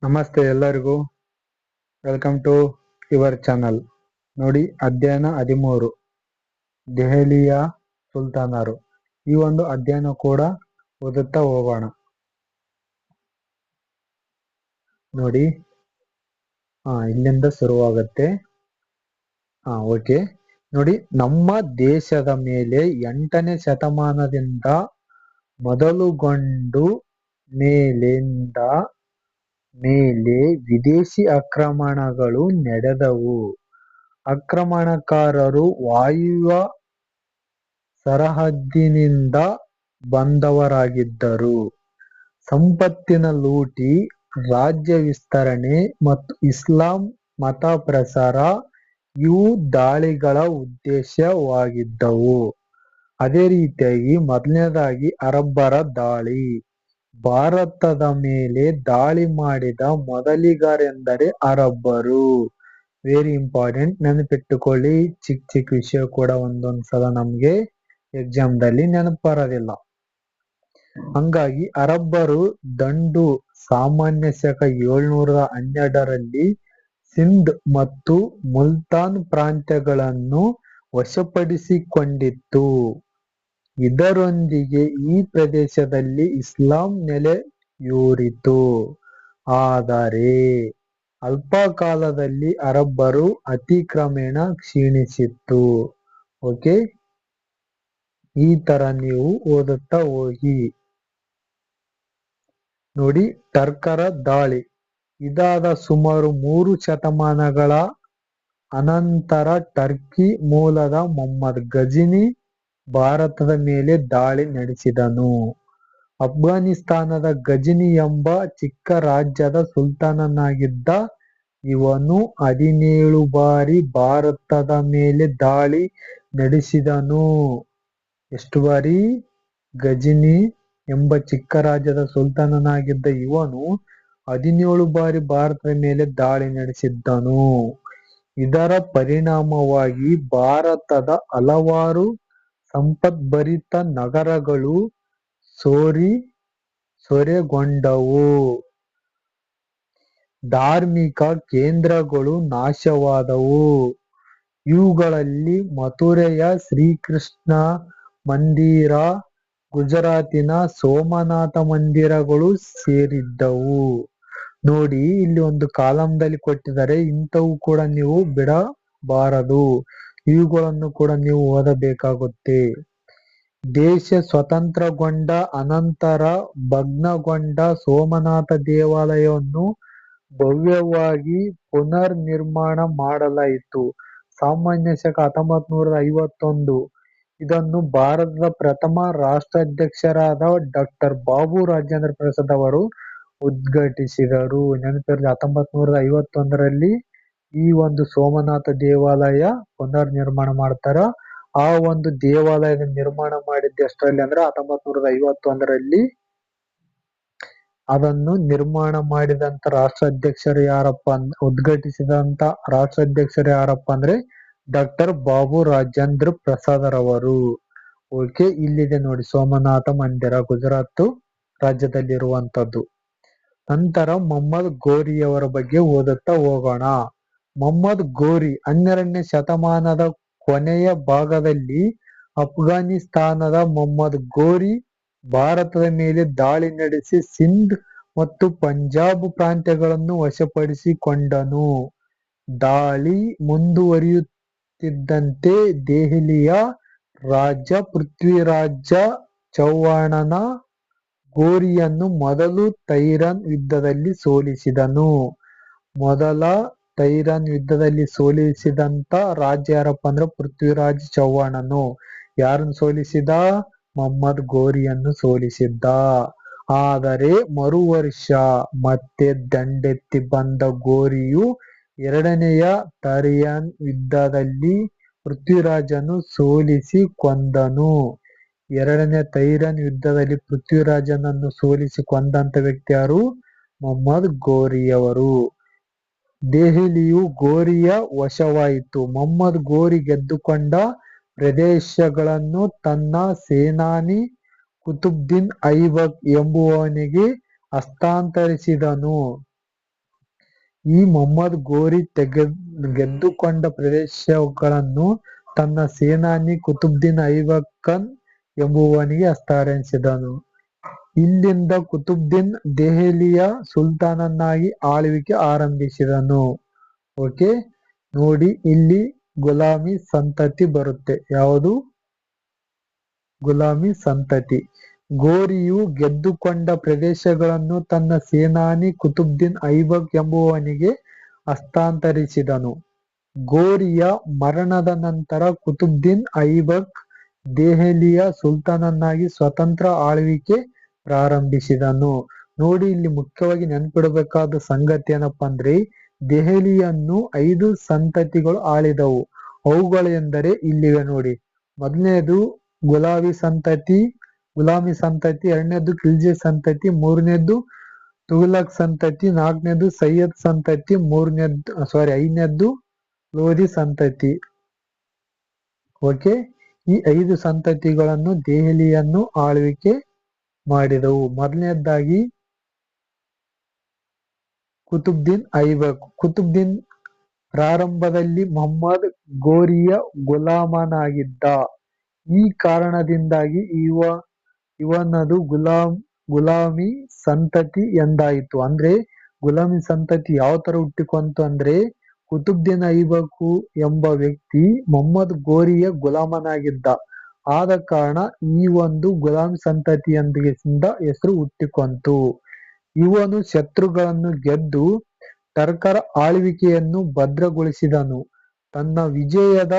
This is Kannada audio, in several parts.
ನಮಸ್ತೆ ಎಲ್ಲರಿಗೂ. Welcome to your channel. ನೋಡಿ, ಅಧ್ಯಯನ 13 ದೆಹಲಿಯ ಸುಲ್ತಾನರು. ಈ ಒಂದು ಅಧ್ಯಯನ ಕೂಡ ಓದುತ್ತಾ ಹೋಗೋಣ. ನೋಡಿ, ಇಲ್ಲಿಂದ ಶುರುವಾಗುತ್ತೆ. ಓಕೆ. ನೋಡಿ, ನಮ್ಮ ದೇಶದ ಮೇಲೆ 8ನೇ ಶತಮಾನದಿಂದ ಮೊದಲುಗೊಂಡು ಮೇಲೆ ವಿದೇಶಿ ಆಕ್ರಮಣಗಳು ನಡೆದವು. ಆಕ್ರಮಣಕಾರರು ವಾಯುವ್ಯ ಸರಹದ್ದಿನಿಂದ ಬಂದವರಾಗಿದ್ದರು. ಸಂಪತ್ತಿನ ಲೂಟಿ, ರಾಜ್ಯ ವಿಸ್ತರಣೆ ಮತ್ತು ಇಸ್ಲಾಂ ಮತ ಪ್ರಸಾರ ಇವು ದಾಳಿಗಳ ಉದ್ದೇಶವಾಗಿದ್ದವು. ಅದೇ ರೀತಿಯಾಗಿ ಮೊದಲನೇದಾಗಿ ಅರಬ್ಬರ ದಾಳಿ. ಭಾರತದ ಮೇಲೆ ದಾಳಿ ಮಾಡಿದ ಮೊದಲಿಗರೆಂದರೆ ಅರಬ್ಬರು. Very important, ನೆನಪಿಟ್ಟುಕೊಳ್ಳಿ. ಚಿಕ್ಕ ವಿಷಯ ಕೂಡ ಒಂದೊಂದ್ಸಲ ನಮ್ಗೆ ಎಕ್ಸಾಮ್ದಲ್ಲಿ ನೆನಪು ಬರೋದಿಲ್ಲ. ಹಂಗಾಗಿ ಅರಬ್ಬರು ದಂಡು ಸಾಮಾನ್ಯ ಶಕ 712ರಲ್ಲಿ ಸಿಂಧ್ ಮತ್ತು ಮುಲ್ತಾನ್ ಪ್ರಾಂತ್ಯಗಳನ್ನು ವಶಪಡಿಸಿಕೊಂಡಿತ್ತು. ಇದರೊಂದಿಗೆ ಈ ಪ್ರದೇಶದಲ್ಲಿ ಇಸ್ಲಾಂ ನೆಲೆಯೂರಿತು. ಆದರೆ ಅಲ್ಪ ಕಾಲದಲ್ಲಿ ಅರಬ್ಬರು ಅತಿಕ್ರಮಣ ಕ್ಷೀಣಿಸಿತ್ತು. ಓಕೆ, ಈ ತರ ನೀವು ಓದುತ್ತಾ ಹೋಗಿ. ನೋಡಿ, ಟರ್ಕರ ದಾಳಿ. ಇದಾದ ಸುಮಾರು 3 ಶತಮಾನಗಳ ಅನಂತರ ಟರ್ಕಿ ಮೂಲದ ಮೊಹಮ್ಮದ್ ಗಜನಿ ಭಾರತದ ಮೇಲೆ ದಾಳಿ ನಡೆಸಿದನು. ಅಫ್ಘಾನಿಸ್ತಾನದ ಗಜನಿ ಎಂಬ ಚಿಕ್ಕ ರಾಜ್ಯದ ಸುಲ್ತಾನನಾಗಿದ್ದ ಇವನು 17 ಬಾರಿ ಭಾರತದ ಮೇಲೆ ದಾಳಿ ನಡೆಸಿದನು. ಎಷ್ಟು ಬಾರಿ? ಗಜನಿ ಎಂಬ ಚಿಕ್ಕ ರಾಜ್ಯದ ಸುಲ್ತಾನನಾಗಿದ್ದ ಇವನು 17 ಬಾರಿ ಭಾರತದ ಮೇಲೆ ದಾಳಿ ನಡೆಸಿದ್ದನು. ಇದರ ಪರಿಣಾಮವಾಗಿ ಭಾರತದ ಹಲವಾರು ಸಂಪದ್ಭರಿತ ನಗರಗಳು ಸೂರೆಗೊಂಡವು. ಧಾರ್ಮಿಕ ಕೇಂದ್ರಗಳು ನಾಶವಾದವು. ಇವುಗಳಲ್ಲಿ ಮಥುರೆಯ ಶ್ರೀಕೃಷ್ಣ ಮಂದಿರ, ಗುಜರಾತಿನ ಸೋಮನಾಥ ಮಂದಿರಗಳು ಸೇರಿದ್ದವು. ನೋಡಿ, ಇಲ್ಲಿ ಒಂದು ಕಾಲಂದಲ್ಲಿ ಕೊಟ್ಟಿದ್ದಾರೆ. ಇಂಥವು ಕೂಡ ನೀವು ಬಿಡಬಾರದು. ಇವುಗಳನ್ನು ಕೂಡ ನೀವು ಓದಬೇಕಾಗುತ್ತೆ. ದೇಶ ಸ್ವತಂತ್ರಗೊಂಡ ಅನಂತರ ಭಗ್ನಗೊಂಡ ಸೋಮನಾಥ ದೇವಾಲಯವನ್ನು ಭವ್ಯವಾಗಿ ಪುನರ್ ನಿರ್ಮಾಣ ಮಾಡಲಾಯಿತು. ಸಾಮಾನ್ಯ ಶಕ 1951. ಇದನ್ನು ಭಾರತದ ಪ್ರಥಮ ರಾಷ್ಟ್ರಾಧ್ಯಕ್ಷರಾದ ಡಾ. ಬಾಬು ರಾಜೇಂದ್ರ ಪ್ರಸಾದ್ ಅವರು ಉದ್ಘಾಟಿಸಿದರು. ನೆನಪಿರಲಿ, 1951ರಲ್ಲಿ ಈ ಒಂದು ಸೋಮನಾಥ ದೇವಾಲಯ ಪುನರ್ ನಿರ್ಮಾಣ ಮಾಡ್ತಾರ. ಆ ಒಂದು ದೇವಾಲಯದ ನಿರ್ಮಾಣ ಮಾಡಿದ್ದು ಎಷ್ಟರಲ್ಲಿ ಅಂದ್ರೆ 1951ರಲ್ಲಿ. ಅದನ್ನು ನಿರ್ಮಾಣ ಮಾಡಿದಂತ ರಾಷ್ಟ್ರಾಧ್ಯಕ್ಷರು ಯಾರಪ್ಪ ಉದ್ಘಾಟಿಸಿದಂತ ರಾಷ್ಟ್ರಾಧ್ಯಕ್ಷರು ಯಾರಪ್ಪ ಅಂದ್ರೆ ಡಾ. ಬಾಬು ರಾಜೇಂದ್ರ ಪ್ರಸಾದ್ ರವರು. ಓಕೆ, ಇಲ್ಲಿದೆ ನೋಡಿ ಸೋಮನಾಥ ಮಂದಿರ, ಗುಜರಾತ್ ರಾಜ್ಯದಲ್ಲಿರುವಂತದ್ದು. ನಂತರ ಮೊಹಮ್ಮದ್ ಗೋರಿಯವರ ಬಗ್ಗೆ ಓದುತ್ತಾ ಹೋಗೋಣ. ಮೊಹಮ್ಮದ್ ಗೋರಿ 12ನೇ ಶತಮಾನದ ಕೊನೆಯ ಭಾಗದಲ್ಲಿ ಅಫ್ಘಾನಿಸ್ತಾನದ ಮೊಹಮ್ಮದ್ ಗೋರಿ ಭಾರತದ ಮೇಲೆ ದಾಳಿ ನಡೆಸಿ ಸಿಂಧ್ ಮತ್ತು ಪಂಜಾಬ್ ಪ್ರಾಂತ್ಯಗಳನ್ನು ವಶಪಡಿಸಿಕೊಂಡನು. ದಾಳಿ ಮುಂದುವರಿಯುತ್ತಿದ್ದಂತೆ ದೆಹಲಿಯ ರಾಜ ಪೃಥ್ವಿರಾಜ ಚೌಹಾಣನ ಗೋರಿಯನ್ನು ಮೊದಲು ತೈರನ್ ಯುದ್ಧದಲ್ಲಿ ಸೋಲಿಸಿದನು. ಮೊದಲ ತೈರನ್ ಯುದ್ಧದಲ್ಲಿ ಸೋಲಿಸಿದಂತ ರಾಜ ಯಾರಪ್ಪ ಅಂದ್ರೆ ಪೃಥ್ವಿರಾಜ್ ಚೌಹಾಣನು. ಯಾರನ್ನು ಸೋಲಿಸಿದ? ಮೊಹಮ್ಮದ್ ಗೋರಿಯನ್ನು ಸೋಲಿಸಿದ್ದ. ಆದರೆ ಮರುವರ್ಷ ಮತ್ತೆ ದಂಡೆತ್ತಿ ಬಂದ ಗೋರಿಯು 2ನೆಯ ತೈರನ್ ಯುದ್ಧದಲ್ಲಿ ಪೃಥ್ವಿರಾಜನು ಸೋಲಿಸಿ ಕೊಂದನು. 2ನೇ ತೈರನ್ ಯುದ್ಧದಲ್ಲಿ ಪೃಥ್ವಿರಾಜನನ್ನು ಸೋಲಿಸಿ ಕೊಂದಂತ ವ್ಯಕ್ತಿ ಯಾರು? ಮೊಹಮ್ಮದ್ ಗೋರಿಯವರು. ದೆಹಲಿಯು ಗೋರಿಯ ವಶವಾಯಿತು. ಮೊಹಮ್ಮದ್ ಗೋರಿ ಗೆದ್ದುಕೊಂಡ ಪ್ರದೇಶಗಳನ್ನು ತನ್ನ ಸೇನಾನಿ ಕುತುಬ್ದೀನ್ ಐಬಕ್ ಎಂಬುವವನಿಗೆ ಹಸ್ತಾಂತರಿಸಿದನು. ಈ ಮೊಹಮ್ಮದ್ ಗೋರಿ ಗೆದ್ದುಕೊಂಡ ಪ್ರದೇಶಗಳನ್ನು ತನ್ನ ಸೇನಾನಿ ಕುತುಬ್ದೀನ್ ಐಬಕನ್ ಎಂಬುವನಿಗೆ ಹಸ್ತಾಂತರಿಸಿದನು. ಇಲ್ಲಿಂದ ಕುತುಬ್ದೀನ್ ದೆಹಲಿಯ ಸುಲ್ತಾನನಾಗಿ ಆಳ್ವಿಕೆ ಆರಂಭಿಸಿದನು. ಓಕೆ, ನೋಡಿ ಇಲ್ಲಿ ಗುಲಾಮಿ ಸಂತತಿ ಬರುತ್ತೆ. ಯಾವುದು? ಗುಲಾಮಿ ಸಂತತಿ. ಗೋರಿಯು ಗೆದ್ದುಕೊಂಡ ಪ್ರದೇಶಗಳನ್ನು ತನ್ನ ಸೇನಾನಿ ಕುತುಬ್ದೀನ್ ಐಬಕ್ ಎಂಬುವನಿಗೆ ಹಸ್ತಾಂತರಿಸಿದನು. ಗೋರಿಯ ಮರಣದ ನಂತರ ಕುತುಬ್ದೀನ್ ಐಬಕ್ ದೆಹಲಿಯ ಸುಲ್ತಾನನಾಗಿ ಸ್ವತಂತ್ರ ಆಳ್ವಿಕೆ ಪ್ರಾರಂಭಿಸಿದನು. ನೋಡಿ, ಇಲ್ಲಿ ಮುಖ್ಯವಾಗಿ ನೆನಪಿಡಬೇಕಾದ ಸಂಗತಿ ಏನಪ್ಪಾ ಅಂದ್ರೆ, ದೆಹಲಿಯನ್ನು 5 ಸಂತತಿಗಳು ಆಳಿದವು. ಅವುಗಳೆಂದರೆ ಇಲ್ಲಿವೆ ನೋಡಿ. ಮೊದಲನೇದು ಗುಲಾಮಿ ಸಂತತಿ, ಎರಡನೇದು ಖಿಲ್ಜಿ ಸಂತತಿ, ಮೂರನೇದು ತುಘಲಕ್ ಸಂತತಿ, ನಾಲ್ಕನೇದು ಸೈಯದ್ ಸಂತತಿ, ಐದನೇದು ಲೋಧಿ ಸಂತತಿ. ಓಕೆ, ಈ 5 ಸಂತತಿಗಳನ್ನು ದೆಹಲಿಯನ್ನು ಆಳ್ವಿಕೆ ಮಾಡಿದವು. ಮೊದಲನೇದಾಗಿ ಕುತುಬ್ದೀನ್ ಐಬಕ್. ಕುತುಬ್ದೀನ್ ಪ್ರಾರಂಭದಲ್ಲಿ ಮೊಹಮ್ಮದ್ ಗೋರಿಯ ಗುಲಾಮನಾಗಿದ್ದ. ಈ ಕಾರಣದಿಂದಾಗಿ ಇವನದು ಗುಲಾಮಿ ಸಂತತಿ ಎಂದಾಯಿತು. ಅಂದ್ರೆ ಗುಲಾಮಿ ಸಂತತಿ ಯಾವ ತರ ಹುಟ್ಟಿಕೊಂತು ಅಂದ್ರೆ, ಕುತುಬ್ದೀನ್ ಐಬಕ್ ಎಂಬ ವ್ಯಕ್ತಿ ಮೊಹಮ್ಮದ್ ಗೋರಿಯ ಗುಲಾಮನಾಗಿದ್ದ. ಆದ ಕಾರಣ ಈ ಒಂದು ಗುಲಾಮಿ ಸಂತತಿ ಎಂದ ಹೆಸರು ಹುಟ್ಟಿಕೊಂತು. ಇವನು ಶತ್ರುಗಳನ್ನು ಗೆದ್ದು ಟರ್ಕರ ಆಳ್ವಿಕೆಯನ್ನು ಭದ್ರಗೊಳಿಸಿದನು. ತನ್ನ ವಿಜಯದ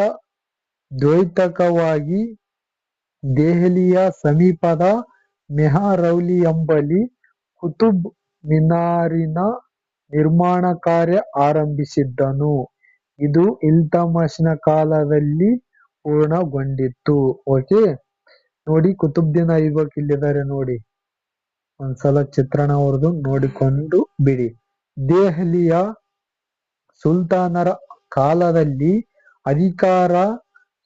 ದ್ಯೋತಕವಾಗಿ ದೆಹಲಿಯ ಸಮೀಪದ ಮೆಹರೌಲಿ ಎಂಬಲ್ಲಿ ಕುತುಬ್ ಮಿನಾರಿನ ನಿರ್ಮಾಣ ಕಾರ್ಯ ಆರಂಭಿಸಿದನು. ಇದು ಇಲ್ತಮಸ್ನ ಕಾಲದಲ್ಲಿ ಪೂರ್ಣಗೊಂಡಿತು. ಓಕೆ, ನೋಡಿ ಕುತುಬ್ದೀನ್ ಐಬಕ್ ಇಲ್ಲಿದ್ದಾರೆ ನೋಡಿ. ಒಂದ್ಸಲ ಚಿತ್ರಣ ಅವ್ರದ್ದು ನೋಡಿಕೊಂಡು ಬಿಡಿ. ದೆಹಲಿಯ ಸುಲ್ತಾನರ ಕಾಲದಲ್ಲಿ ಅಧಿಕಾರ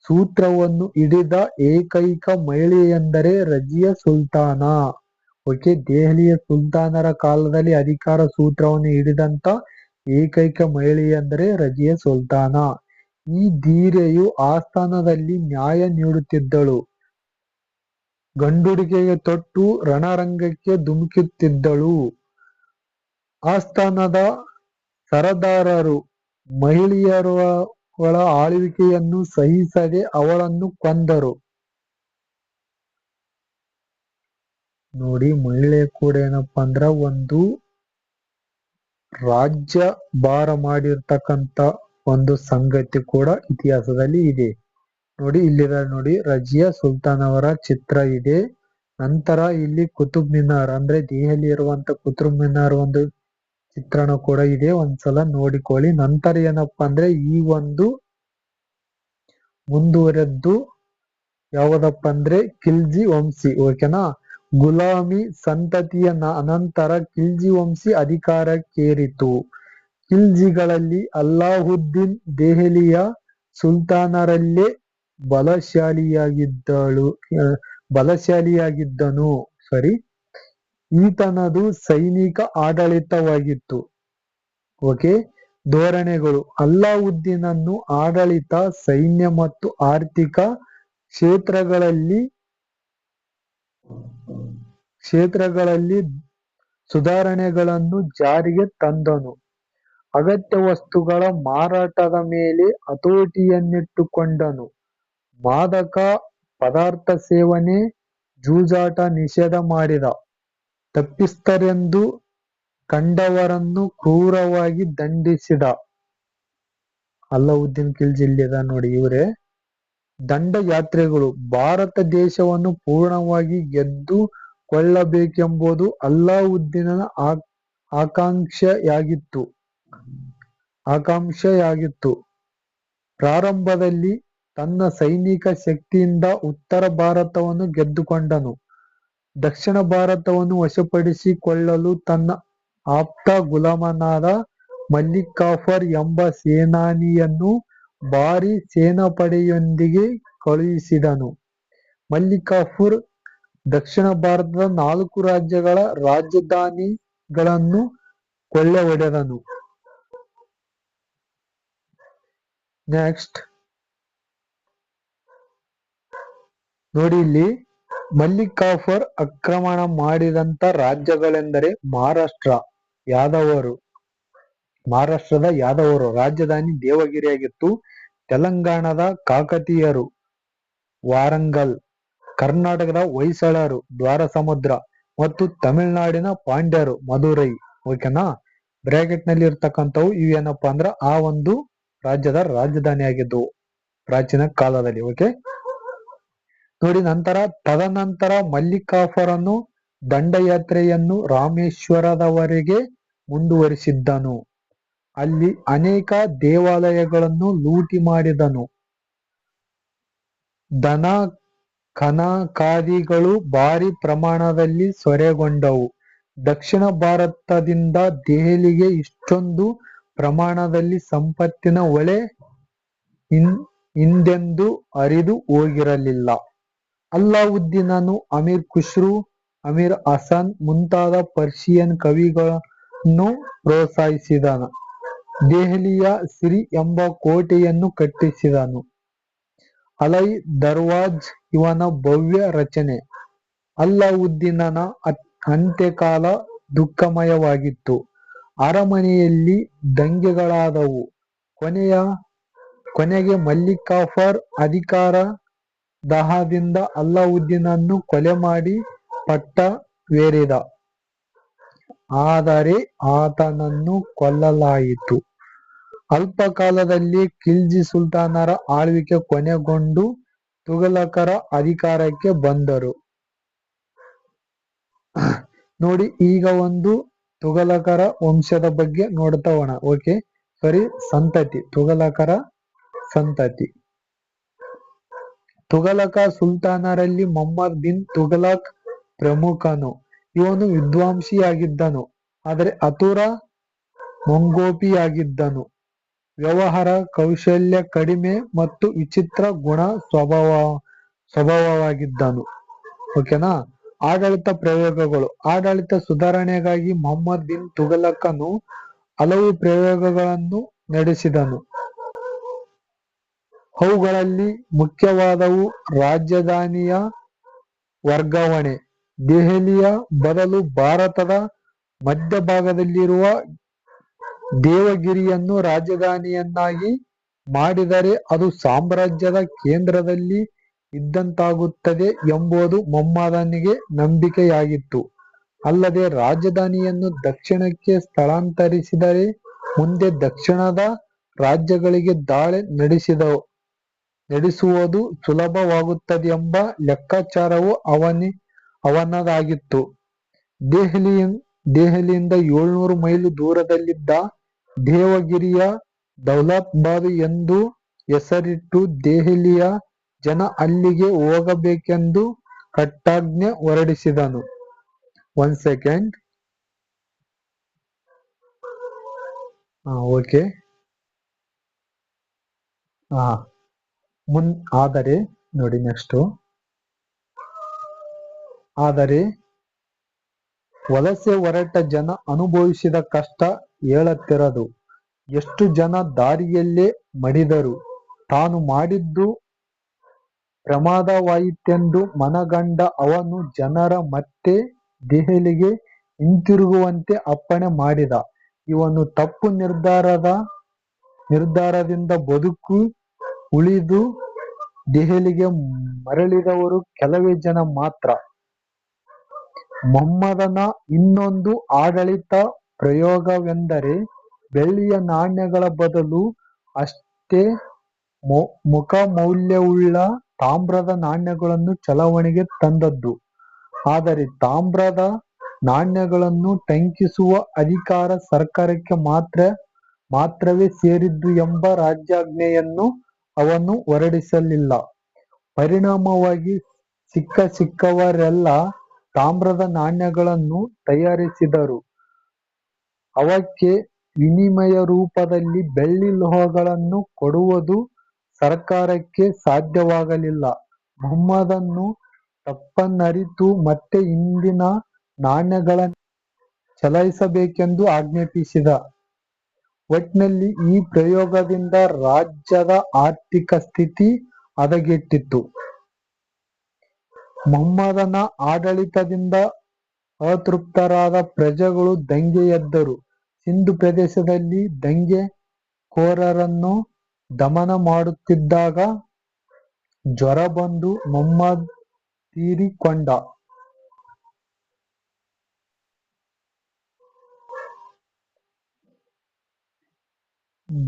ಸೂತ್ರವನ್ನು ಹಿಡಿದ ಏಕೈಕ ಮಹಿಳೆಯೆಂದರೆ ರಜಿಯಾ ಸುಲ್ತಾನ. ಓಕೆ, ದೆಹಲಿಯ ಸುಲ್ತಾನರ ಕಾಲದಲ್ಲಿ ಅಧಿಕಾರ ಸೂತ್ರವನ್ನು ಹಿಡಿದಂತ ಏಕೈಕ ಮಹಿಳೆಯೆಂದರೆ ರಜಿಯಾ ಸುಲ್ತಾನ. ಈ ಧೀರೆಯು ಆಸ್ಥಾನದಲ್ಲಿ ನ್ಯಾಯ ನೀಡುತ್ತಿದ್ದಳು. ಗಂಡುಡುಗೆಗೆ ತೊಟ್ಟು ರಣರಂಗಕ್ಕೆ ಧುಮುಕುತ್ತಿದ್ದಳು. ಆಸ್ಥಾನದ ಸರದಾರರು ಮಹಿಳೆಯರ ಆಳ್ವಿಕೆಯನ್ನು ಸಹಿಸದೆ ಅವಳನ್ನು ಕೊಂದರು. ನೋಡಿ, ಮಹಿಳೆ ಕೂಡ ಏನಪ್ಪಾ ಅಂದ್ರ ಒಂದು ರಾಜ್ಯ ಭಾರ ಮಾಡಿರ್ತಕ್ಕಂತ ಒಂದು ಸಂಗತಿ ಕೂಡ ಇತಿಹಾಸದಲ್ಲಿ ಇದೆ. ನೋಡಿ, ಇಲ್ಲಿದ್ದಾರೆ ನೋಡಿ, ರಜಿಯಾ ಸುಲ್ತಾನ್ ಅವರ ಚಿತ್ರ ಇದೆ. ನಂತರ ಇಲ್ಲಿ ಕುತುಬ್ ಮಿನಾರ್ ಅಂದ್ರೆ ದೆಹಲಿ ಇರುವಂತ ಕುತುಬ್ ಮಿನಾರ್ ಒಂದು ಚಿತ್ರಣ ಕೂಡ ಇದೆ. ಒಂದ್ಸಲ ನೋಡಿಕೊಳ್ಳಿ. ನಂತರ ಏನಪ್ಪಾ ಅಂದ್ರೆ ಈ ಒಂದು ಮುಂದುವರೆದ್ದು ಯಾವುದಪ್ಪ ಅಂದ್ರೆ ಖಿಲ್ಜಿ ವಂಶಿ. ಓಕೆನಾ, ಗುಲಾಮಿ ಸಂತತಿಯ ಅನಂತರ ಖಿಲ್ಜಿ ವಂಶಿ ಅಧಿಕಾರಕ್ಕೇರಿತು. ಖಿಲ್ಜಿಗಳಲ್ಲಿ ಅಲ್ಲಾವುದ್ದೀನ್ ದೆಹಲಿಯ ಸುಲ್ತಾನರಲ್ಲೇ ಬಲಶಾಲಿಯಾಗಿದ್ದನು. ಈತನದು ಸೈನಿಕ ಆಡಳಿತವಾಗಿತ್ತು. ಓಕೆ, ಧೋರಣೆಗಳು. ಅಲ್ಲಾವುದ್ದೀನನು ಆಡಳಿತ, ಸೈನ್ಯ ಮತ್ತು ಆರ್ಥಿಕ ಕ್ಷೇತ್ರಗಳಲ್ಲಿ ಸುಧಾರಣೆಗಳನ್ನು ಜಾರಿಗೆ ತಂದನು. ಅಗತ್ಯ ವಸ್ತುಗಳ ಮಾರಾಟದ ಮೇಲೆ ಹತೋಟಿಯನ್ನಿಟ್ಟುಕೊಂಡನು. ಮಾದಕ ಪದಾರ್ಥ ಸೇವನೆ, ಜೂಜಾಟ ನಿಷೇಧ ಮಾಡಿದ. ತಪ್ಪಿತಸ್ಥರೆಂದು ಕಂಡವರನ್ನು ಕ್ರೂರವಾಗಿ ದಂಡಿಸಿದ. ಅಲ್ಲಾವುದ್ದೀನ್ ಖಿಲ್ಜಿ ಇಲ್ಲಿದ ನೋಡಿ, ಇವರೇ. ದಂಡಯಾತ್ರೆಗಳು. ಭಾರತ ದೇಶವನ್ನು ಪೂರ್ಣವಾಗಿ ಗೆದ್ದುಕೊಳ್ಳಬೇಕೆಂಬುದು ಅಲ್ಲಾವುದ್ದೀನನ ಆಕಾಂಕ್ಷೆಯಾಗಿತ್ತು. ಪ್ರಾರಂಭದಲ್ಲಿ ತನ್ನ ಸೈನಿಕ ಶಕ್ತಿಯಿಂದ ಉತ್ತರ ಭಾರತವನ್ನು ಗೆದ್ದುಕೊಂಡನು. ದಕ್ಷಿಣ ಭಾರತವನ್ನು ವಶಪಡಿಸಿಕೊಳ್ಳಲು ತನ್ನ ಆಪ್ತ ಗುಲಾಮನಾದ ಮಲಿಕ್ ಕಾಫರ್ ಎಂಬ ಸೇನಾನಿಯನ್ನು ಭಾರೀ ಸೇನಾಪಡೆಯೊಂದಿಗೆ ಕಳುಹಿಸಿದನು. ಮಲಿಕ್ ಕಾಫೂರ್ ದಕ್ಷಿಣ ಭಾರತದ 4 ರಾಜ್ಯಗಳ ರಾಜಧಾನಿಗಳನ್ನು ಕೊಳ್ಳೆ ಹೊಡೆದನು. ನೆಕ್ಸ್ಟ್ ನೋಡಿ ಇಲ್ಲಿ ಮಲ್ಲಿಕಾಫರ್ ಆಕ್ರಮಣ ಮಾಡಿದಂತ ರಾಜ್ಯಗಳೆಂದರೆ ಮಹಾರಾಷ್ಟ್ರದ ಯಾದವರು ರಾಜಧಾನಿ ದೇವಗಿರಿಯಾಗಿತ್ತು. ತೆಲಂಗಾಣದ ಕಾಕತೀಯರು ವಾರಂಗಲ್, ಕರ್ನಾಟಕದ ಹೊಯ್ಸಳರು ದ್ವಾರಸಮುದ್ರ ಮತ್ತು ತಮಿಳುನಾಡಿನ ಪಾಂಡ್ಯರು ಮಧುರೈ. ಓಕೆನಾ, ಬ್ರಾಕೆಟ್ ನಲ್ಲಿ ಇರ್ತಕ್ಕಂಥವು ಇವೇನಪ್ಪಾ ಅಂದ್ರ ಆ ಒಂದು ರಾಜ್ಯದ ರಾಜಧಾನಿ ಆಗಿದ್ದವು ಪ್ರಾಚೀನ ಕಾಲದಲ್ಲಿ. ಓಕೆ ನೋಡಿ, ತದನಂತರ ಮಲ್ಲಿಕಾಫರನು ದಂಡಯಾತ್ರೆಯನ್ನು ರಾಮೇಶ್ವರದವರೆಗೆ ಮುಂದುವರಿಸಿದ್ದನು. ಅಲ್ಲಿ ಅನೇಕ ದೇವಾಲಯಗಳನ್ನು ಲೂಟಿ ಮಾಡಿದನು. ದನ ಕನಕಾದಿಗಳು ಭಾರಿ ಪ್ರಮಾಣದಲ್ಲಿ ಸೂರೆಗೊಂಡವು. ದಕ್ಷಿಣ ಭಾರತದಿಂದ ದೆಹಲಿಗೆ ಇಷ್ಟೊಂದು ಪ್ರಮಾಣದಲ್ಲಿ ಸಂಪತ್ತಿನ ಹೊಳೆ ಹಿಂದೆಂದೂ ಹರಿದು ಹೋಗಿರಲಿಲ್ಲ. ಅಲ್ಲಾವುದ್ದೀನನು ಅಮೀರ್ ಖುಸ್ರು, ಅಮೀರ್ ಹಸನ್ ಮುಂತಾದ ಪರ್ಷಿಯನ್ ಕವಿಗಳನ್ನು ಪ್ರೋತ್ಸಾಹಿಸಿದನು. ದೆಹಲಿಯ ಸಿರಿ ಎಂಬ ಕೋಟೆಯನ್ನು ಕಟ್ಟಿಸಿದನು. ಅಲೈ ದರ್ವಾಜ್ ಇವನ ಭವ್ಯ ರಚನೆ. ಅಲ್ಲಾವುದ್ದೀನನ ಅಂತ್ಯಕಾಲ ದುಃಖಮಯವಾಗಿತ್ತು. ಅರಮನೆಯಲ್ಲಿ ದಂಗೆಗಳಾದವು. ಕೊನೆಗೆ ಮಲ್ಲಿಕಾಫರ್ ಅಧಿಕಾರ ದಾಹದಿಂದ ಅಲ್ಲಾವುದ್ದೀನನ್ನು ಕೊಲೆ ಮಾಡಿ ಪಟ್ಟವೇರಿದ. ಆದರೆ ಆತನನ್ನು ಕೊಲ್ಲಲಾಯಿತು. ಅಲ್ಪ ಕಾಲದಲ್ಲಿ ಖಿಲ್ಜಿ ಸುಲ್ತಾನರ ಆಳ್ವಿಕೆ ಕೊನೆಗೊಂಡು ತುಘಲಕರ ಅಧಿಕಾರಕ್ಕೆ ಬಂದರು. ನೋಡಿ, ಈಗ ಒಂದು ತುಘಲಕರ ವಂಶದ ಬಗ್ಗೆ ನೋಡ್ತಾ ಹೋಗೋಣ. ಓಕೆ, ಸಂತತಿ, ತುಘಲಕರ ಸಂತತಿ. ತುಘಲಕ ಸುಲ್ತಾನರಲ್ಲಿ ಮೊಹಮ್ಮದ್ ಬಿನ್ ತುಘಲಕ್ ಪ್ರಮುಖನು. ಇವನು ವಿದ್ವಾಂಸಿಯಾಗಿದ್ದನು, ಆದರೆ ಆತುರ ಮುಂಗೋಪಿಯಾಗಿದ್ದನು. ವ್ಯವಹಾರ ಕೌಶಲ್ಯ ಕಡಿಮೆ ಮತ್ತು ವಿಚಿತ್ರ ಗುಣ ಸ್ವಭಾವವಾಗಿದ್ದನು. ಓಕೆನಾ. ಆಡಳಿತ ಪ್ರಯೋಗಗಳು. ಆಡಳಿತ ಸುಧಾರಣೆಗಾಗಿ ಮೊಹಮ್ಮದ್ ಬಿನ್ ತುಘಲಕನು ಹಲವು ಪ್ರಯೋಗಗಳನ್ನು ನಡೆಸಿದನು. ಅವುಗಳಲ್ಲಿ ಮುಖ್ಯವಾದವು ರಾಜಧಾನಿಯ ವರ್ಗಾವಣೆ. ದೆಹಲಿಯ ಬದಲು ಭಾರತದ ಮಧ್ಯಭಾಗದಲ್ಲಿರುವ ದೇವಗಿರಿಯನ್ನು ರಾಜಧಾನಿಯನ್ನಾಗಿ ಮಾಡಿದರೆ ಅದು ಸಾಮ್ರಾಜ್ಯದ ಕೇಂದ್ರದಲ್ಲಿ ಇದ್ದಂತಾಗುತ್ತದೆ ಎಂಬುದು ಮೊಹಮ್ಮದನಿಗೆ ನಂಬಿಕೆಯಾಗಿತ್ತು. ಅಲ್ಲದೆ ರಾಜಧಾನಿಯನ್ನು ದಕ್ಷಿಣಕ್ಕೆ ಸ್ಥಳಾಂತರಿಸಿದರೆ ಮುಂದೆ ದಕ್ಷಿಣದ ರಾಜ್ಯಗಳಿಗೆ ದಾಳಿ ನಡೆಸುವುದು ಸುಲಭವಾಗುತ್ತದೆಂಬ ಲೆಕ್ಕಾಚಾರವು ಅವನದಾಗಿತ್ತು. ದೆಹಲಿಯಿಂದ 700 ಮೈಲು ದೂರದಲ್ಲಿದ್ದ ದೇವಗಿರಿಯ ದೌಲತಾಬಾದ್ ಎಂದು ಹೆಸರಿಟ್ಟು ದೆಹಲಿಯ ಜನ ಅಲ್ಲಿಗೆ ಹೋಗಬೇಕೆಂದು ಕಟ್ಟಾಜ್ಞೆ ಹೊರಡಿಸಿದನು. ಓಕೆ, ಆದರೆ ವಲಸೆ ಹೊರಟ ಜನ ಅನುಭವಿಸಿದ ಕಷ್ಟ ಹೇಳತೀರದು. ಎಷ್ಟು ಜನ ದಾರಿಯಲ್ಲೇ ಮಡಿದರು. ತಾನು ಮಾಡಿದ್ದು ಪ್ರಮಾದವಾಯಿತೆಂದು ಮನಗಂಡ ಅವನು ಜನರ ಮತ್ತೆ ದೆಹಲಿಗೆ ಹಿಂತಿರುಗುವಂತೆ ಅಪ್ಪಣೆ ಮಾಡಿದ. ಇವನು ತಪ್ಪು ನಿರ್ಧಾರದಿಂದ ಬದುಕಿ ಉಳಿದು ದೆಹಲಿಗೆ ಮರಳಿದವರು ಕೆಲವೇ ಜನ ಮಾತ್ರ. ಮೊಹಮ್ಮದನ ಇನ್ನೊಂದು ಆಡಳಿತ ಪ್ರಯೋಗವೆಂದರೆ ಬೆಳ್ಳಿಯ ನಾಣ್ಯಗಳ ಬದಲು ಅಷ್ಟೇ ಮುಖಮೌಲ್ಯವುಳ್ಳ ತಾಮ್ರದ ನಾಣ್ಯಗಳನ್ನು ಚಲಾವಣೆಗೆ ತಂದದ್ದು. ಆದರೆ ತಾಮ್ರದ ನಾಣ್ಯಗಳನ್ನು ಟಂಕಿಸುವ ಅಧಿಕಾರ ಸರ್ಕಾರಕ್ಕೆ ಮಾತ್ರವೇ ಸೇರಿದ್ದು ಎಂಬ ರಾಜಾಜ್ಞೆಯನ್ನು ಅವನು ಹೊರಡಿಸಲಿಲ್ಲ. ಪರಿಣಾಮವಾಗಿ ಸಿಕ್ಕವರೆಲ್ಲ ತಾಮ್ರದ ನಾಣ್ಯಗಳನ್ನು ತಯಾರಿಸಿದರು. ಅವಕ್ಕೆ ವಿನಿಮಯ ರೂಪದಲ್ಲಿ ಬೆಳ್ಳಿ ಲೋಹಗಳನ್ನು ಕೊಡುವುದು ಸರ್ಕಾರಕ್ಕೆ ಸಾಧ್ಯವಾಗಲಿಲ್ಲ. ಮೊಹಮ್ಮದನು ತಪ್ಪನ್ನರಿತು ಮತ್ತೆ ಹಿಂದಿನ ನಾಣ್ಯಗಳನ್ನು ಚಲಾಯಿಸಬೇಕೆಂದು ಆಜ್ಞಾಪಿಸಿದ. ಒಟ್ನಲ್ಲಿ ಈ ಪ್ರಯೋಗದಿಂದ ರಾಜ್ಯದ ಆರ್ಥಿಕ ಸ್ಥಿತಿ ಹದಗೆಟ್ಟಿತು. ಮೊಹಮ್ಮದನ ಆಡಳಿತದಿಂದ ಅತೃಪ್ತರಾದ ಪ್ರಜೆಗಳು ದಂಗೆ ಎದ್ದರು. ಸಿಂಧು ಪ್ರದೇಶದಲ್ಲಿ ದಂಗೆಕೋರರನ್ನು ದಮನ ಮಾಡುತ್ತಿದ್ದಾಗ ಜ್ವರ ಬಂದು ಮೊಹಮ್ಮದ್ ತೀರಿಕೊಂಡ.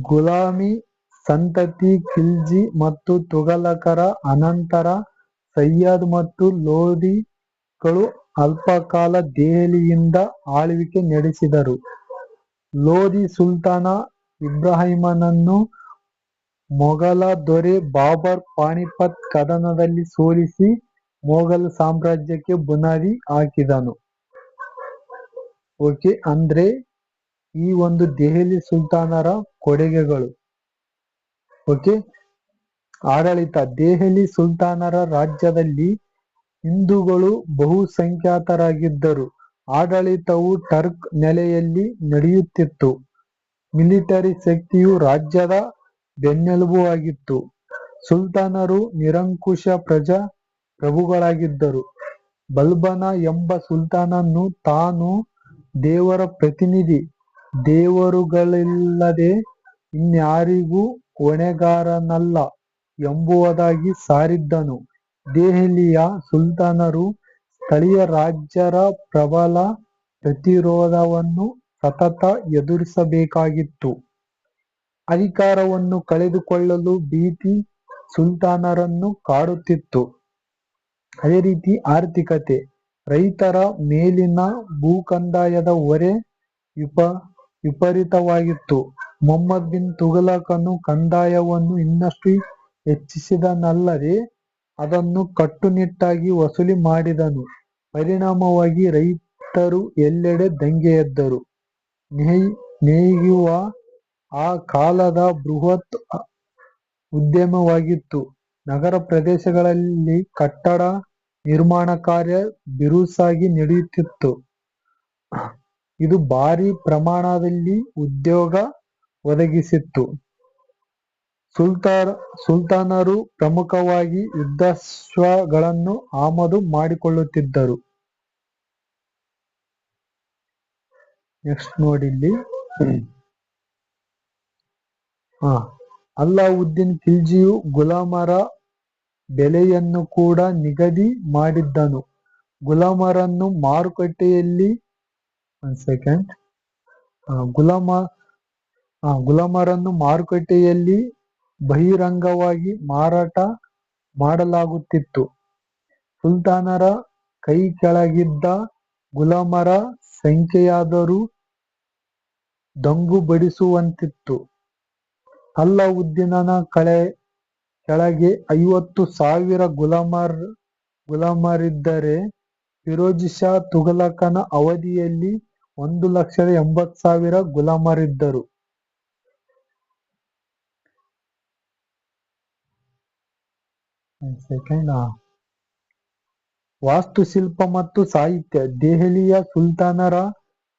ಗುಲಾಮಿ ಸಂತತಿ ಖಿಲ್ಜಿ ಮತ್ತು ತುಘಲಕರ ಅನಂತರ ಸಯ್ಯದ್ ಮತ್ತು ಲೋಧಿಗಳು ಅಲ್ಪಕಾಲ ದೆಹಲಿಯಿಂದ ಆಳ್ವಿಕೆ ನಡೆಸಿದರು. ಲೋಧಿ ಸುಲ್ತಾನ ಇಬ್ರಾಹಿಮನನ್ನು ಮೊಘಲ ದೊರೆ ಬಾಬರ್ ಪಾಣಿಪತ್ ಕದನದಲ್ಲಿ ಸೋಲಿಸಿ ಮೊಘಲ್ ಸಾಮ್ರಾಜ್ಯಕ್ಕೆ ಬುನಾದಿ ಹಾಕಿದನು. ಓಕೆ, ಅಂದ್ರೆ ಈ ಒಂದು ದೆಹಲಿ ಸುಲ್ತಾನರ ಕೊಡುಗೆಗಳು. ಓಕೆ, ಆಡಳಿತ. ದೆಹಲಿ ಸುಲ್ತಾನರ ರಾಜ್ಯದಲ್ಲಿ ಹಿಂದೂಗಳು ಬಹುಸಂಖ್ಯಾತರಾಗಿದ್ದರು. ಆಡಳಿತವು ಟರ್ಕ್ ನೆಲೆಯಲ್ಲಿ ನಡೆಯುತ್ತಿತ್ತು. ಮಿಲಿಟರಿ ಶಕ್ತಿಯು ರಾಜ್ಯದ ಬೆನ್ನೆಲುಬು ಆಗಿತ್ತು. ಸುಲ್ತಾನರು ನಿರಂಕುಶ ಪ್ರಭುಗಳಾಗಿದ್ದರು. ಬಲ್ಬನ ಎಂಬ ಸುಲ್ತಾನನು ತಾನು ದೇವರ ಪ್ರತಿನಿಧಿ, ದೇವರುಗಳಿಲ್ಲದೆ ಇನ್ಯಾರಿಗೂ ಹೊಣೆಗಾರನಲ್ಲ ಎಂಬುದಾಗಿ ಸಾರಿದ್ದನು. ದೆಹಲಿಯ ಸುಲ್ತಾನರು ಸ್ಥಳೀಯ ರಾಜರ ಪ್ರಬಲ ಪ್ರತಿರೋಧವನ್ನು ಸತತ ಎದುರಿಸಬೇಕಾಗಿತ್ತು. ಅಧಿಕಾರವನ್ನು ಕಳೆದುಕೊಳ್ಳಲು ಭೀತಿ ಸುಲ್ತಾನರನ್ನು ಕಾಡುತ್ತಿತ್ತು. ಅದೇ ರೀತಿ ಆರ್ಥಿಕತೆ. ರೈತರ ಮೇಲಿನ ಭೂಕಂದಾಯದ ಹೊರೆ ವಿಪರೀತವಾಗಿತ್ತು. ಮೊಹಮ್ಮದ್ ಬಿನ್ ತುಘಲಕನು ಕಂದಾಯವನ್ನು ಇನ್ನಷ್ಟು ಹೆಚ್ಚಿಸಿದನಲ್ಲದೆ ಅದನ್ನು ಕಟ್ಟುನಿಟ್ಟಾಗಿ ವಸೂಲಿ ಮಾಡಿದನು. ಪರಿಣಾಮವಾಗಿ ರೈತರು ಎಲ್ಲೆಡೆ ದಂಗೆ ಎದ್ದರು. ನೇಯ್ಗೆಯು ಆ ಕಾಲದ ಬೃಹತ್ ಉದ್ಯಮವಾಗಿತ್ತು. ನಗರ ಪ್ರದೇಶಗಳಲ್ಲಿ ಕಟ್ಟಡ ನಿರ್ಮಾಣ ಕಾರ್ಯ ಬಿರುಸಾಗಿ ನಡೆಯುತ್ತಿತ್ತು. ಇದು ಭಾರಿ ಪ್ರಮಾಣದಲ್ಲಿ ಉದ್ಯೋಗ ಒದಗಿಸಿತ್ತು. ಸುಲ್ತಾನರು ಪ್ರಮುಖವಾಗಿ ಯುದ್ಧಾಶ್ವಗಳನ್ನು ಆಮದು ಮಾಡಿಕೊಳ್ಳುತ್ತಿದ್ದರು. ನೆಕ್ಸ್ಟ್ ನೋಡಿಲ್ಲಿ, ಅಲ್ಲಾವುದ್ದೀನ್ ಖಿಲ್ಜಿಯು ಗುಲಾಮರ ಬೆಲೆಯನ್ನು ಕೂಡ ನಿಗದಿ ಮಾಡಿದ್ದನು. ಗುಲಾಮರನ್ನು ಮಾರುಕಟ್ಟೆಯಲ್ಲಿ ಬಹಿರಂಗವಾಗಿ ಮಾರಾಟ ಮಾಡಲಾಗುತ್ತಿತ್ತು. ಸುಲ್ತಾನರ ಕೈ ಕೆಳಗಿದ್ದ ಗುಲಾಮರ ಸಂಖ್ಯೆಯಾದರೂ ದಂಗುಬಡಿಸುವಂತಿತ್ತು. ಅಲ್ಲಾವುದ್ದೀನನ ಕೆಳಗೆ 50,000 ಗುಲಾಮರಿದ್ದರೆ ಫಿರೋಜ್ ಶಾ ತುಘಲಕನ ಅವಧಿಯಲ್ಲಿ 1,80,000 ಗುಲಾಮರಿದ್ದರು. ವಾಸ್ತುಶಿಲ್ಪ ಮತ್ತು ಸಾಹಿತ್ಯ. ದೆಹಲಿಯ ಸುಲ್ತಾನರ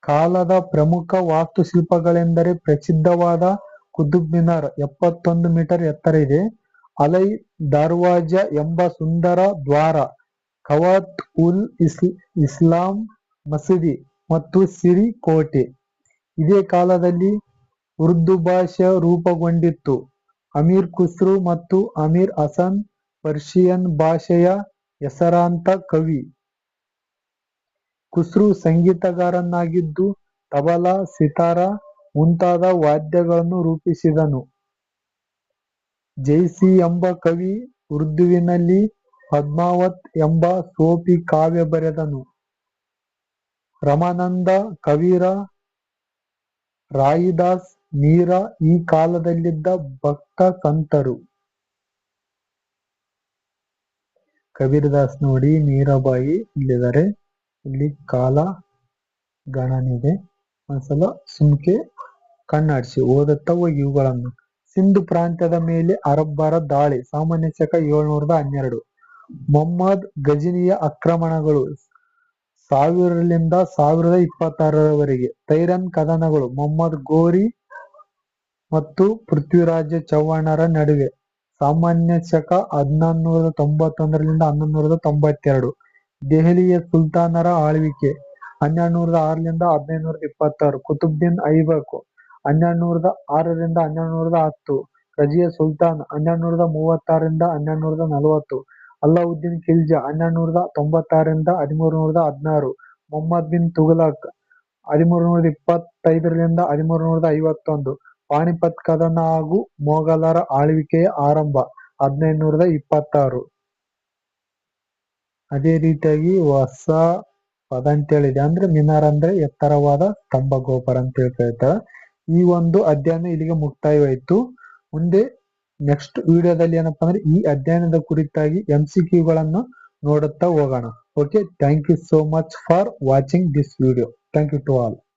ಕಾಲದ ಪ್ರಮುಖ ವಾಸ್ತುಶಿಲ್ಪಗಳೆಂದರೆ ಪ್ರಸಿದ್ಧವಾದ ಕುತುಬ್ ಮಿನಾರ್ 71 ಮೀಟರ್ ಎತ್ತರ ಇದೆ. ಅಲೈ ದರ್ವಾಜ ಎಂಬ ಸುಂದರ ದ್ವಾರ, ಖವಾತ್ ಉಲ್ ಇಸ್ಲಾಂ ಮಸೀದಿ ಮತ್ತು ಸಿರಿ ಕೋಟೆ. ಇದೇ ಕಾಲದಲ್ಲಿ ಉರ್ದು ಭಾಷೆ ರೂಪುಗೊಂಡಿತ್ತು. ಅಮೀರ್ ಖುಸ್ರು ಮತ್ತು ಅಮೀರ್ ಹಸನ್ ಪರ್ಷಿಯನ್ ಭಾಷೆಯ ಹೆಸರಾಂತ ಕವಿ. ಖುಸ್ರು ಸಂಗೀತಗಾರನಾಗಿದ್ದು ತಬಲಾ, ಸಿತಾರ ಮುಂತಾದ ವಾದ್ಯಗಳನ್ನು ರೂಪಿಸಿದನು. ಜೈಸಿ ಎಂಬ ಕವಿ ಉರ್ದುವಿನಲ್ಲಿ ಪದ್ಮಾವತ್ ಎಂಬ ಸೂಫಿ ಕಾವ್ಯ ಬರೆದನು. ರಾಮಾನಂದ, ಕಬೀರ, ರಾಯಿದಾಸ್, ಮೀರಾ ಈ ಕಾಲದಲ್ಲಿದ್ದ ಭಕ್ತ ಸಂತರು. ಕಬೀರದಾಸ್ ನೋಡಿ, ಮೀರಾಬಾಯಿ ಇಲ್ಲಿದ್ದಾರೆ. ಇಲ್ಲಿ ಕಾಲ ಗಣನಿದೆ. ಒಂದ್ಸಲ ಸುಮ್ಕೆ ಕಣ್ಣಾಡಿಸಿ ಓದುತ್ತಾ ಹೋಗಿ ಇವುಗಳನ್ನು. ಸಿಂಧು ಪ್ರಾಂತ್ಯದ ಮೇಲೆ ಅರಬ್ಬರ ದಾಳಿ. ಸಾಮಾನ್ಯ ಶಕ 712. ಮೊಹಮ್ಮದ್ ಗಜನಿಯ ಆಕ್ರಮಣಗಳು 1000 ರಿಂದ 1026 ರವರೆಗೆ. ತೈರನ್ ಕದನಗಳು. ಮೊಹಮ್ಮದ್ ಘೋರಿ ಮತ್ತು ಪೃಥ್ವಿರಾಜ ಚೌಹಾಣರ ನಡುವೆ ಸಾಮಾನ್ಯ ಶಕ 1191ರಿಂದ 1192. ದೆಹಲಿಯ ಸುಲ್ತಾನರ ಆಳ್ವಿಕೆ 1206ರಿಂದ 1526. ಕುತುಬ್‌ದಿನ್ ಐಬಕ್ 1206ರಿಂದ 1210. ರಜಿಯಾ ಸುಲ್ತಾನ್ 1236ರಿಂದ 1240. ಅಲ್ಲಾವುದ್ದೀನ್ ಖಿಲ್ಜಿ 1296ರಿಂದ 1316. ಮೊಹಮ್ಮದ್ ಬಿನ್ ತುಘಲಕ್ 1325ರಿಂದ 1351. ಪಾಣಿಪತ್ ಕದನ ಹಾಗೂ ಮೊಘಲರ ಆಳ್ವಿಕೆಯ ಆರಂಭ 1526. ಅದೇ ರೀತಿಯಾಗಿ ಹೊಸ ಪದ ಅಂತ ಹೇಳಿದೆ, ಅಂದ್ರೆ ಮಿನಾರ್ ಅಂದ್ರೆ ಎತ್ತರವಾದ ಸ್ತಂಭ ಗೋಪುರ ಅಂತ ಹೇಳ್ತಾರೆ. ಈ ಒಂದು ಅಧ್ಯಯನ ಇಲ್ಲಿಗೆ ಮುಕ್ತಾಯವಾಯಿತು. ಮುಂದೆ ನೆಕ್ಸ್ಟ್ ವಿಡಿಯೋದಲ್ಲಿ ಏನಪ್ಪಾ ಅಂದ್ರೆ ಈ ಅಧ್ಯಯನದ ಕುರಿತಾಗಿ MCQ ಗಳನ್ನು ನೋಡುತ್ತಾ ಹೋಗೋಣ. Okay, thank you so much for watching this video. Thank you to all.